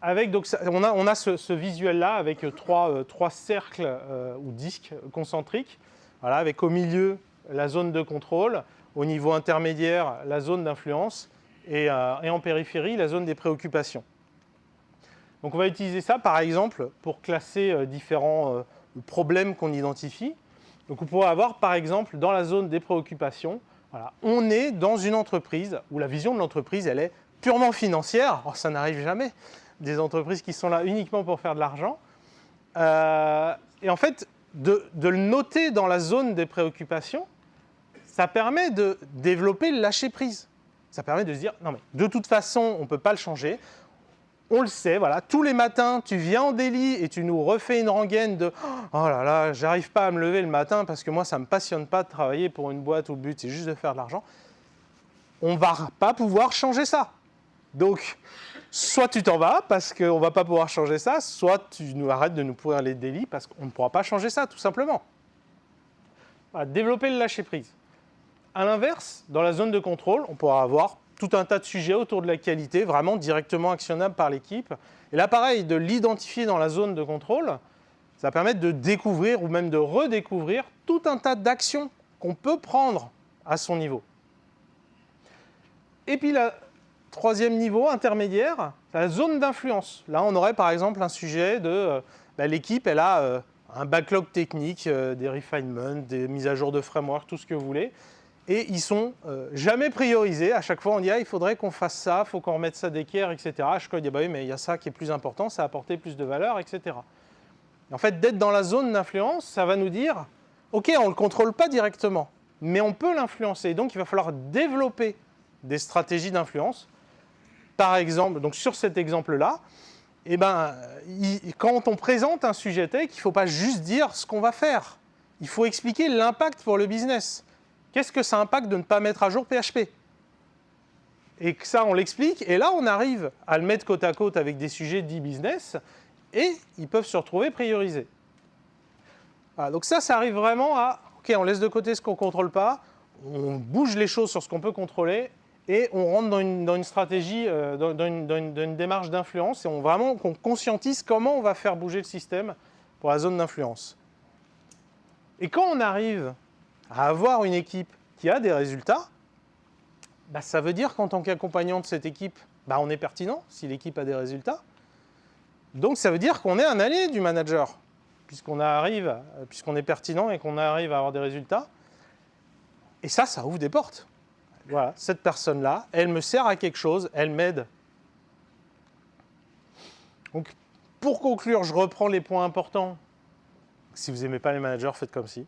On a ce visuel-là avec trois cercles ou disques concentriques, voilà, avec au milieu la zone de contrôle, au niveau intermédiaire la zone d'influence et en périphérie la zone des préoccupations. Donc on va utiliser ça par exemple pour classer différents problèmes qu'on identifie. Donc on pourrait avoir par exemple dans la zone des préoccupations, voilà, on est dans une entreprise où la vision de l'entreprise elle est purement financière. Oh, ça n'arrive jamais, des entreprises qui sont là uniquement pour faire de l'argent. Et en fait, de le noter dans la zone des préoccupations, ça permet de développer le lâcher-prise. Ça permet de se dire, non mais de toute façon, on ne peut pas le changer. On le sait, voilà, tous les matins, tu viens en délit et tu nous refais une rengaine de « Oh là là, j'arrive pas à me lever le matin parce que moi, ça ne me passionne pas de travailler pour une boîte où le but, c'est juste de faire de l'argent. » On ne va pas pouvoir changer ça. Donc, soit tu t'en vas parce qu'on ne va pas pouvoir changer ça, soit tu nous arrêtes de nous pourrir les délits parce qu'on ne pourra pas changer ça, tout simplement. Voilà, développer le lâcher-prise. À l'inverse, dans la zone de contrôle, on pourra avoir tout un tas de sujets autour de la qualité, vraiment directement actionnables par l'équipe. Et là, pareil, de l'identifier dans la zone de contrôle, ça va permettre de découvrir ou même de redécouvrir tout un tas d'actions qu'on peut prendre à son niveau. Et puis, le troisième niveau, intermédiaire, c'est la zone d'influence. Là, on aurait par exemple un sujet de l'équipe, elle a un backlog technique, des refinements, des mises à jour de framework, tout ce que vous voulez. Et ils sont jamais priorisés. À chaque fois, on dit il faudrait qu'on fasse ça, il faut qu'on remette ça d'équerre, etc. À chaque fois, on dit oui, mais il y a ça qui est plus important, ça a apporté plus de valeur, etc. Et en fait, d'être dans la zone d'influence, ça va nous dire ok, on ne le contrôle pas directement, mais on peut l'influencer. Donc, il va falloir développer des stratégies d'influence. Par exemple, donc sur cet exemple-là, quand on présente un sujet tech, il ne faut pas juste dire ce qu'on va faire. Il faut expliquer l'impact pour le business. Qu'est-ce que ça impacte de ne pas mettre à jour PHP? Et que ça, on l'explique. Et là, on arrive à le mettre côte à côte avec des sujets dits business. Et ils peuvent se retrouver priorisés. Voilà, donc ça arrive vraiment à, OK, on laisse de côté ce qu'on ne contrôle pas, on bouge les choses sur ce qu'on peut contrôler, et on rentre dans une stratégie, dans une démarche d'influence, et qu'on conscientise comment on va faire bouger le système pour la zone d'influence. Et quand on arrive à avoir une équipe qui a des résultats, ça veut dire qu'en tant qu'accompagnant de cette équipe, on est pertinent si l'équipe a des résultats. Donc ça veut dire qu'on est un allié du manager, puisqu'on est pertinent et qu'on arrive à avoir des résultats. Et ça ouvre des portes. Voilà, cette personne-là, elle me sert à quelque chose, elle m'aide. Donc, pour conclure, je reprends les points importants. Si vous n'aimez pas les managers, faites comme si.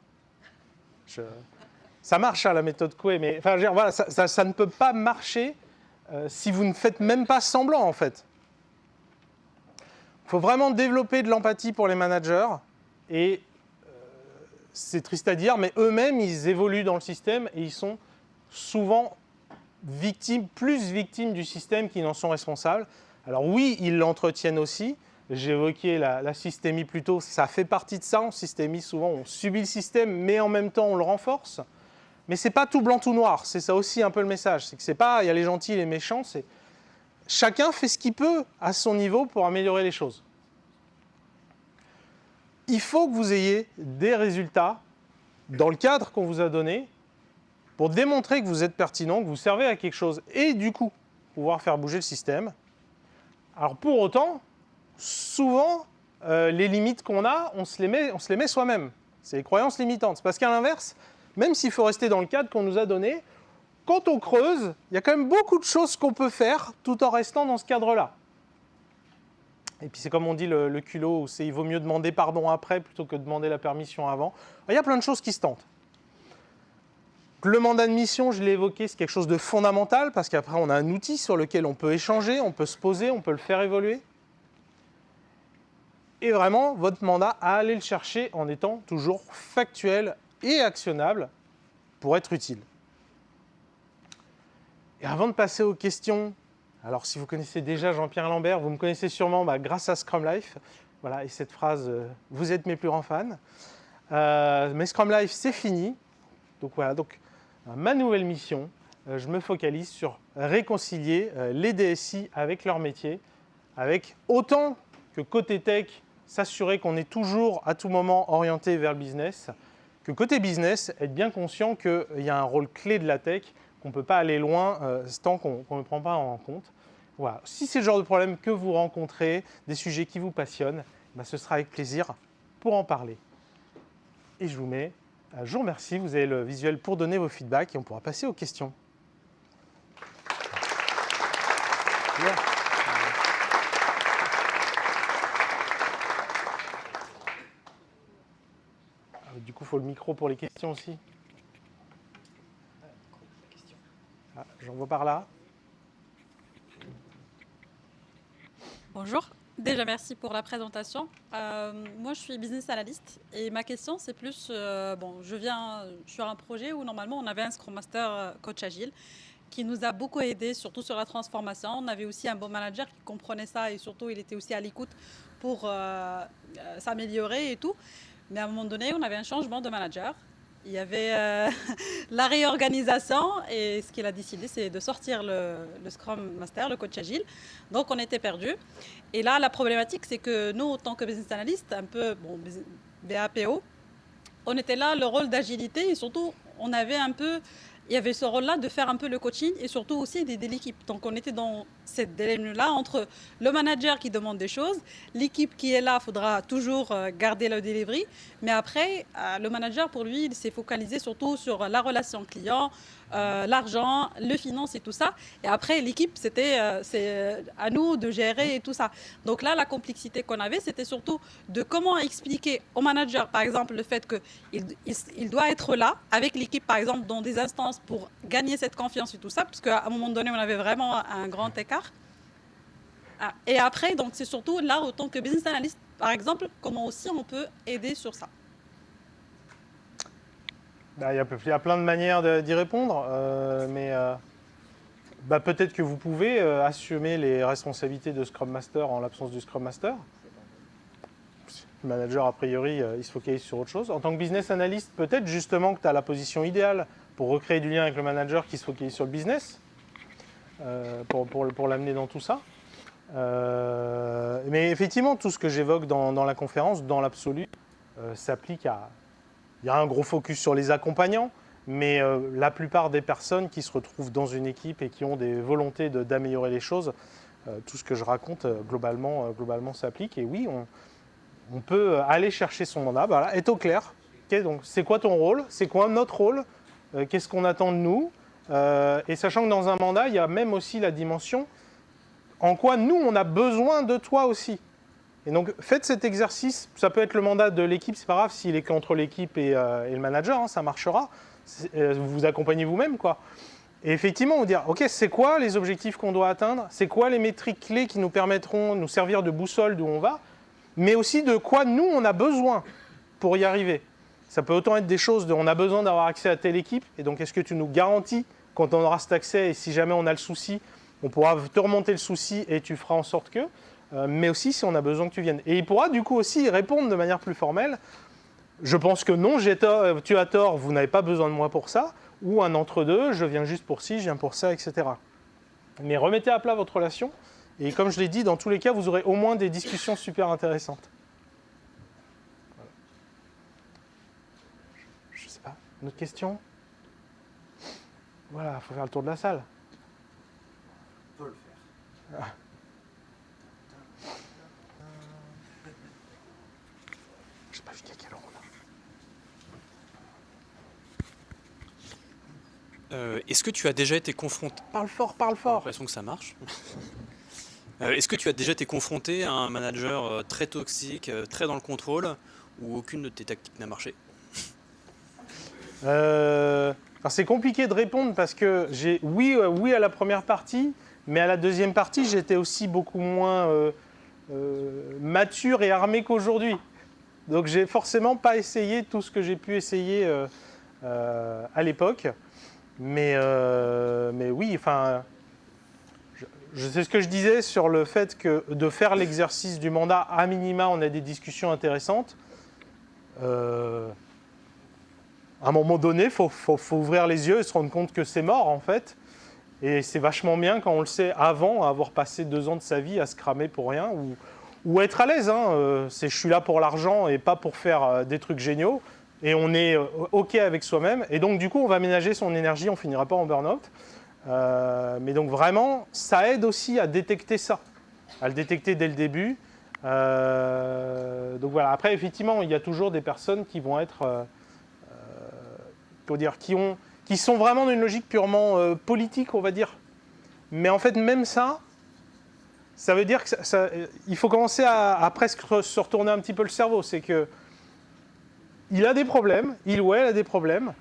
Ça marche, la méthode Coué, mais voilà, ça ne peut pas marcher si vous ne faites même pas semblant, en fait. Il faut vraiment développer de l'empathie pour les managers. Et c'est triste à dire, mais eux-mêmes, ils évoluent dans le système et ils sont souvent plus victimes du système qu'ils n'en sont responsables. Alors oui, ils l'entretiennent aussi. J'ai évoqué la systémie plus tôt, ça fait partie de ça. En systémie, souvent, on subit le système, mais en même temps, on le renforce. Mais ce n'est pas tout blanc, tout noir. C'est ça aussi un peu le message. C'est que c'est pas, il y a les gentils et les méchants. Chacun fait ce qu'il peut à son niveau pour améliorer les choses. Il faut que vous ayez des résultats dans le cadre qu'on vous a donné pour démontrer que vous êtes pertinent, que vous servez à quelque chose et du coup, pouvoir faire bouger le système. Alors pour autant, souvent, les limites qu'on a, on se les met soi-même. C'est les croyances limitantes. Parce qu'à l'inverse, même s'il faut rester dans le cadre qu'on nous a donné, quand on creuse, il y a quand même beaucoup de choses qu'on peut faire tout en restant dans ce cadre-là. Et puis c'est comme on dit le culot, où il vaut mieux demander pardon après plutôt que de demander la permission avant. Il y a plein de choses qui se tentent. Le mandat de mission, je l'ai évoqué, c'est quelque chose de fondamental parce qu'après on a un outil sur lequel on peut échanger, on peut se poser, on peut le faire évoluer. Et vraiment, votre mandat, allez le chercher en étant toujours factuel et actionnable pour être utile. Et avant de passer aux questions, alors si vous connaissez déjà Jean-Pierre Lambert, vous me connaissez sûrement grâce à Scrum Life. Voilà, et cette phrase, vous êtes mes plus grands fans. Mais Scrum Life, c'est fini. Donc voilà, ma nouvelle mission, je me focalise sur réconcilier les DSI avec leur métier, avec autant que côté tech, s'assurer qu'on est toujours à tout moment orienté vers le business, que côté business, être bien conscient qu'il y a un rôle clé de la tech, qu'on ne peut pas aller loin tant qu'on ne prend pas en compte. Voilà. Si c'est le genre de problème que vous rencontrez, des sujets qui vous passionnent, ce sera avec plaisir pour en parler. Et je vous remercie, vous avez le visuel pour donner vos feedbacks et on pourra passer aux questions. Bien. Du coup, il faut le micro pour les questions aussi. J'en vois par là. Bonjour. Déjà, merci pour la présentation. Moi, je suis business analyst et ma question, c'est plus, je viens sur un projet où normalement, on avait un Scrum Master coach agile qui nous a beaucoup aidé, surtout sur la transformation. On avait aussi un bon manager qui comprenait ça et surtout, il était aussi à l'écoute pour s'améliorer et tout. Mais à un moment donné, on avait un changement de manager. Il y avait la réorganisation et ce qu'il a décidé, c'est de sortir le Scrum Master, le coach agile. Donc, on était perdus. Et là, la problématique, c'est que nous, en tant que business analyst, un peu BAPO, on était là, le rôle d'agilité et surtout, il y avait ce rôle-là de faire un peu le coaching et surtout aussi d'aider l'équipe. Donc, on était dans cette délai-là entre le manager qui demande des choses, l'équipe qui est là, il faudra toujours garder le delivery, mais après, le manager, pour lui, il s'est focalisé surtout sur la relation client, l'argent, le finance et tout ça. Et après, l'équipe, c'est à nous de gérer et tout ça. Donc là, la complexité qu'on avait, c'était surtout de comment expliquer au manager, par exemple, le fait qu'il doit être là avec l'équipe, par exemple, dans des instances pour gagner cette confiance et tout ça, parce qu'à un moment donné, on avait vraiment un grand écart. Et après, donc c'est surtout là, autant que business analyst, par exemple, comment aussi on peut aider sur ça. Il y a plein de manières d'y répondre, mais peut-être que vous pouvez assumer les responsabilités de Scrum Master en l'absence du Scrum Master. Le manager, a priori, il se focalise sur autre chose. En tant que business analyst, peut-être justement que tu as la position idéale pour recréer du lien avec le manager qui se focalise sur le business, pour l'amener dans tout ça. Mais effectivement, tout ce que j'évoque dans la conférence, dans l'absolu, s'applique à... Il y a un gros focus sur les accompagnants, mais la plupart des personnes qui se retrouvent dans une équipe et qui ont des volontés d'améliorer les choses, tout ce que je raconte, globalement s'applique. Et oui, on peut aller chercher son mandat, voilà, est au clair. Okay, donc, c'est quoi ton rôle? C'est quoi notre rôle? Qu'est-ce qu'on attend de nous? Et sachant que dans un mandat, il y a même aussi la dimension en quoi nous, on a besoin de toi aussi. Et donc, faites cet exercice. Ça peut être le mandat de l'équipe, c'est pas grave s'il est qu'entre l'équipe et le manager, hein, ça marchera. Vous vous accompagnez vous-même, quoi. Et effectivement, vous dire, OK, c'est quoi les objectifs qu'on doit atteindre? C'est quoi les métriques clés qui nous permettront de nous servir de boussole d'où on va? Mais aussi de quoi nous, on a besoin pour y arriver. Ça peut autant être des choses de on a besoin d'avoir accès à telle équipe, et donc est-ce que tu nous garantis quand on aura cet accès, et si jamais on a le souci, on pourra te remonter le souci et tu feras en sorte que, mais aussi si on a besoin que tu viennes. Et il pourra du coup aussi répondre de manière plus formelle, je pense que non, tu as tort, vous n'avez pas besoin de moi pour ça, ou un entre-deux, je viens juste pour ci, je viens pour ça, etc. Mais remettez à plat votre relation, et comme je l'ai dit, dans tous les cas, vous aurez au moins des discussions super intéressantes. Voilà. Je ne sais pas, une autre question? Voilà, il faut faire le tour de la salle. On peut le faire. Ah. Je sais pas jusqu'à quelle heure on a. Est-ce que tu as déjà été confronté... Parle fort, parle J'ai fort. l'impression que ça marche. Est-ce que tu as déjà été confronté à un manager très toxique, très dans le contrôle, où aucune de tes tactiques n'a marché? Alors c'est compliqué de répondre parce que j'ai oui à la première partie, mais à la deuxième partie, j'étais aussi beaucoup moins mature et armé qu'aujourd'hui. Donc j'ai forcément pas essayé tout ce que j'ai pu essayer à l'époque. Mais oui, enfin, je sais ce que je disais sur le fait que de faire l'exercice du mandat, à minima, on a des discussions intéressantes. À un moment donné, il faut ouvrir les yeux et se rendre compte que c'est mort, en fait. Et c'est vachement bien quand on le sait avant, avoir passé 2 ans de sa vie à se cramer pour rien, ou être à l'aise. Hein. Je suis là pour l'argent et pas pour faire des trucs géniaux. Et on est OK avec soi-même. Et donc, du coup, on va ménager son énergie, on finira pas en burn-out. Mais donc, vraiment, ça aide aussi à détecter ça, à le détecter dès le début. Donc, voilà. Après, effectivement, il y a toujours des personnes qui vont être... qui sont vraiment dans une logique purement politique, on va dire. Mais en fait, même ça veut dire il faut commencer à presque se retourner un petit peu le cerveau. C'est que il a des problèmes, il ou elle a des problèmes.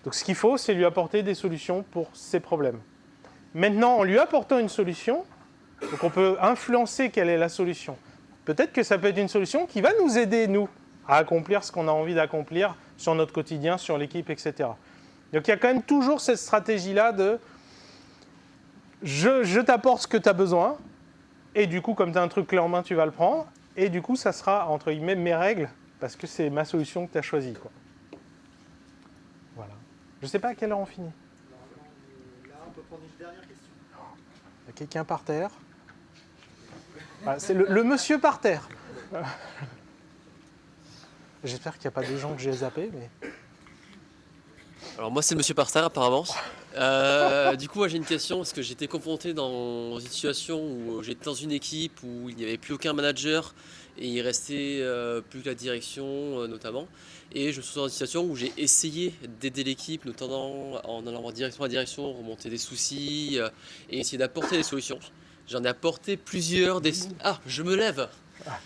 Donc ce qu'il faut, c'est lui apporter des solutions pour ces problèmes. Maintenant, en lui apportant une solution, donc on peut influencer quelle est la solution. Peut-être que ça peut être une solution qui va nous aider, nous, à accomplir ce qu'on a envie d'accomplir sur notre quotidien, sur l'équipe, etc. Donc il y a quand même toujours cette stratégie-là de je t'apporte ce que tu as besoin, et du coup, comme tu as un truc clé en main, tu vas le prendre, et du coup, ça sera, entre guillemets, mes règles, parce que c'est ma solution que tu as choisie, quoi. Voilà. Je ne sais pas à quelle heure on finit. Là, on peut prendre une dernière question. Il y a quelqu'un par terre. Ah, c'est le monsieur par terre. J'espère qu'il n'y a pas des gens que j'ai zappés, mais... Alors moi c'est le monsieur par terre apparemment. Du coup, moi j'ai une question parce que j'étais confronté dans une situation où j'étais dans une équipe où il n'y avait plus aucun manager et il restait plus que la direction notamment. Et je me suis retrouvé dans une situation où j'ai essayé d'aider l'équipe, notamment en allant direction à direction, remonter des soucis et essayer d'apporter des solutions. J'en ai apporté plusieurs. Ah, je me lève!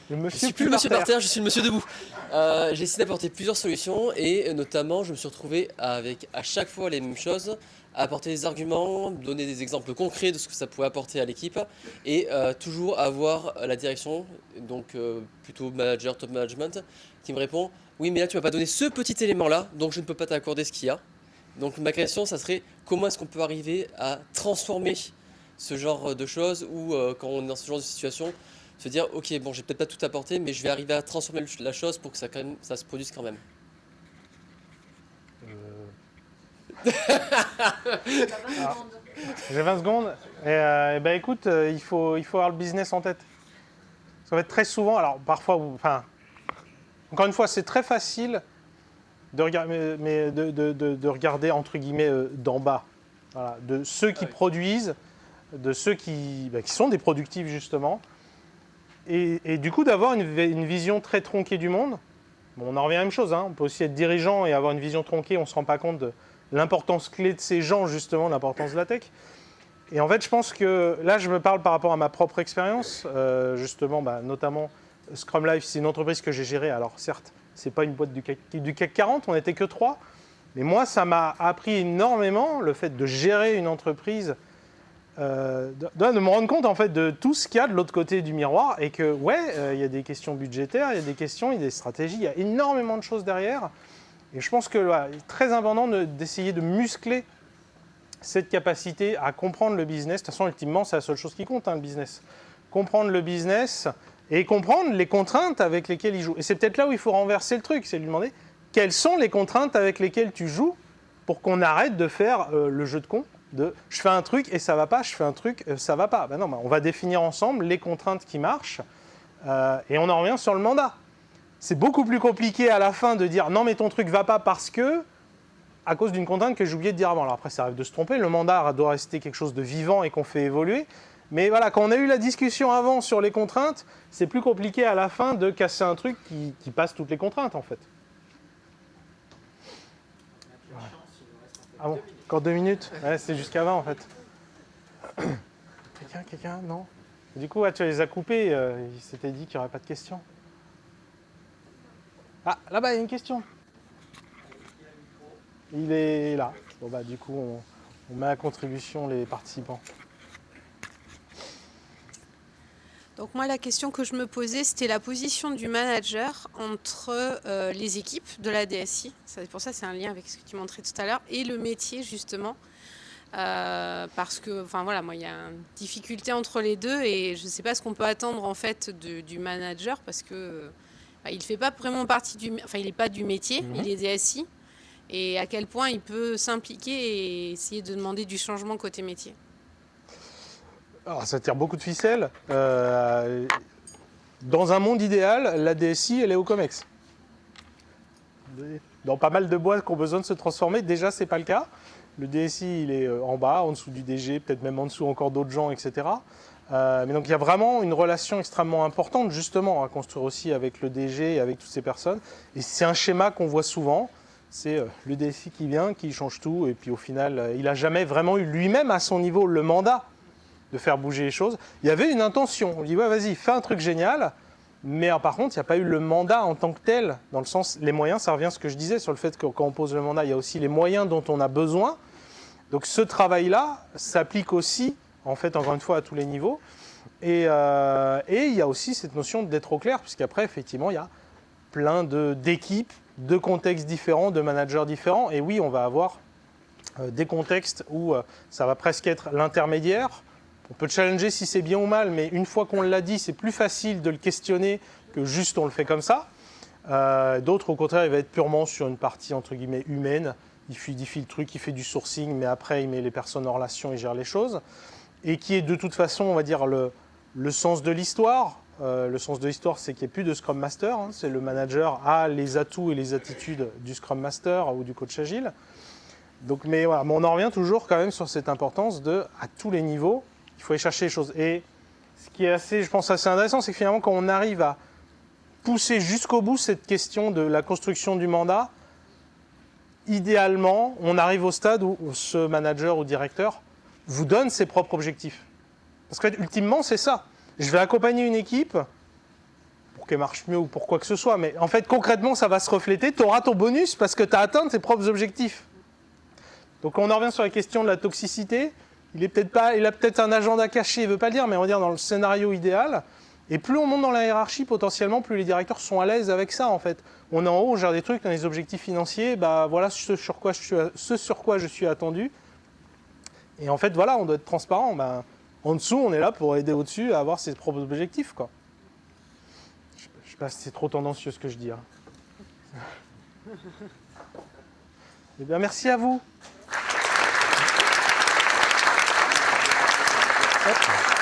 Le Je monsieur suis plus le monsieur par terre, je suis le monsieur debout. J'ai essayé d'apporter plusieurs solutions et notamment je me suis retrouvé avec à chaque fois les mêmes choses, apporter des arguments, donner des exemples concrets de ce que ça pouvait apporter à l'équipe et toujours avoir la direction, donc plutôt manager, top management, qui me répond oui mais là tu m'as pas donné ce petit élément là, donc je ne peux pas t'accorder ce qu'il y a. Donc ma question ça serait comment est-ce qu'on peut arriver à transformer ce genre de choses ou quand on est dans ce genre de situation se dire ok bon j'ai peut-être pas tout apporté mais je vais arriver à transformer la chose pour que ça, quand même, ça se produise quand même. Alors, j'ai 20 secondes. Et ben écoute, il faut avoir le business en tête. Ça va être très souvent, alors parfois, enfin, encore une fois, c'est très facile de regarder, mais de regarder entre guillemets d'en bas. Voilà, de ceux qui produisent, de ceux qui sont des productifs justement. Et du coup, d'avoir une vision très tronquée du monde. Bon, on en revient à la même chose. Hein. On peut aussi être dirigeant et avoir une vision tronquée. On ne se rend pas compte de l'importance clé de ces gens, justement, l'importance de la tech. Et en fait, je pense que là, je me parle par rapport à ma propre expérience. Justement, notamment, Scrum Life, c'est une entreprise que j'ai gérée. Alors, certes, ce n'est pas une boîte du CAC 40, on n'était que 3. Mais moi, ça m'a appris énormément le fait de gérer une entreprise, de me rendre compte en fait de tout ce qu'il y a de l'autre côté du miroir et que il y a des questions budgétaires, il y a des questions, il y a des stratégies, il y a énormément de choses derrière. Et je pense que il est très important d'essayer de muscler cette capacité à comprendre le business. De toute façon, ultimement, c'est la seule chose qui compte, hein, le business. Comprendre le business et comprendre les contraintes avec lesquelles il joue. Et c'est peut-être là où il faut renverser le truc, c'est lui demander quelles sont les contraintes avec lesquelles tu joues pour qu'on arrête de faire le jeu de con. Je fais un truc et ça va pas, je fais un truc, ça va pas. Ben non, on va définir ensemble les contraintes qui marchent et on en revient sur le mandat. C'est beaucoup plus compliqué à la fin de dire non mais ton truc va pas parce que, à cause d'une contrainte que j'ai oublié de dire avant. Alors après ça arrive de se tromper, le mandat doit rester quelque chose de vivant et qu'on fait évoluer. Mais voilà, quand on a eu la discussion avant sur les contraintes, c'est plus compliqué à la fin de casser un truc qui passe toutes les contraintes en fait. Ah bon, encore 2 minutes? Ouais, c'est jusqu'à 20 en fait. Quelqu'un? Non? Du coup, tu les as coupés, il s'était dit qu'il n'y aurait pas de questions. Ah, là-bas, il y a une question. Il est là. Bon, du coup, on met à contribution les participants. Donc moi, la question que je me posais, c'était la position du manager entre les équipes de la DSI. C'est pour ça c'est un lien avec ce que tu montrais tout à l'heure, et le métier, justement. Parce que, enfin voilà, moi, il y a une difficulté entre les deux et je ne sais pas ce qu'on peut attendre en fait du manager parce que il fait pas vraiment partie il n'est pas du métier, il est DSI. Et à quel point il peut s'impliquer et essayer de demander du changement côté métier. Alors, ça tire beaucoup de ficelles. Dans un monde idéal, la DSI, elle est au COMEX. Dans pas mal de boîtes qui ont besoin de se transformer, déjà, ce n'est pas le cas. Le DSI, il est en bas, en dessous du DG, peut-être même en dessous encore d'autres gens, etc. Mais donc, il y a vraiment une relation extrêmement importante, justement, à construire aussi avec le DG et avec toutes ces personnes. Et c'est un schéma qu'on voit souvent. C'est le DSI qui vient, qui change tout, et puis au final, il n'a jamais vraiment eu lui-même à son niveau le mandat de faire bouger les choses. Il y avait une intention. On dit, ouais, vas-y, fais un truc génial. Mais par contre, il n'y a pas eu le mandat en tant que tel. Dans le sens, les moyens, ça revient à ce que je disais sur le fait que quand on pose le mandat, il y a aussi les moyens dont on a besoin. Donc ce travail-là s'applique aussi, en fait, encore une fois, à tous les niveaux. Et il y a aussi cette notion d'être au clair, puisqu'après, effectivement, il y a plein d'équipes, de contextes différents, de managers différents. Et oui, on va avoir des contextes où ça va presque être l'intermédiaire. On peut challenger si c'est bien ou mal, mais une fois qu'on l'a dit, c'est plus facile de le questionner que juste on le fait comme ça. D'autres, au contraire, il va être purement sur une partie, entre guillemets, humaine. Il fluidifie le truc, il fait du sourcing, mais après, il met les personnes en relation et gère les choses. Et qui est de toute façon, on va dire, le sens de l'histoire. Le sens de l'histoire, c'est qu'il n'y ait plus de Scrum Master. Hein. C'est le manager a les atouts et les attitudes du Scrum Master ou du coach agile. Donc, mais voilà, mais on en revient toujours quand même sur cette importance de, à tous les niveaux, il faut aller chercher les choses. Et ce qui est assez, je pense, assez intéressant, c'est que finalement, quand on arrive à pousser jusqu'au bout cette question de la construction du mandat, idéalement, on arrive au stade où ce manager ou directeur vous donne ses propres objectifs. Parce que, ultimement, c'est ça. Je vais accompagner une équipe pour qu'elle marche mieux ou pour quoi que ce soit. Mais en fait, concrètement, ça va se refléter. Tu auras ton bonus parce que tu as atteint tes propres objectifs. Donc, on en revient sur la question de la toxicité. Il a peut-être un agenda caché, il ne veut pas le dire, mais on va dire dans le scénario idéal. Et plus on monte dans la hiérarchie, potentiellement, plus les directeurs sont à l'aise avec ça, en fait. On est en haut, on gère des trucs, on a des objectifs financiers, bah voilà ce sur quoi je suis attendu. Et en fait, voilà, on doit être transparent. Bah, en dessous, on est là pour aider au-dessus à avoir ses propres objectifs, quoi. Je ne sais pas si c'est trop tendancieux ce que je dis. Hein. Eh bien, merci à vous. Hop.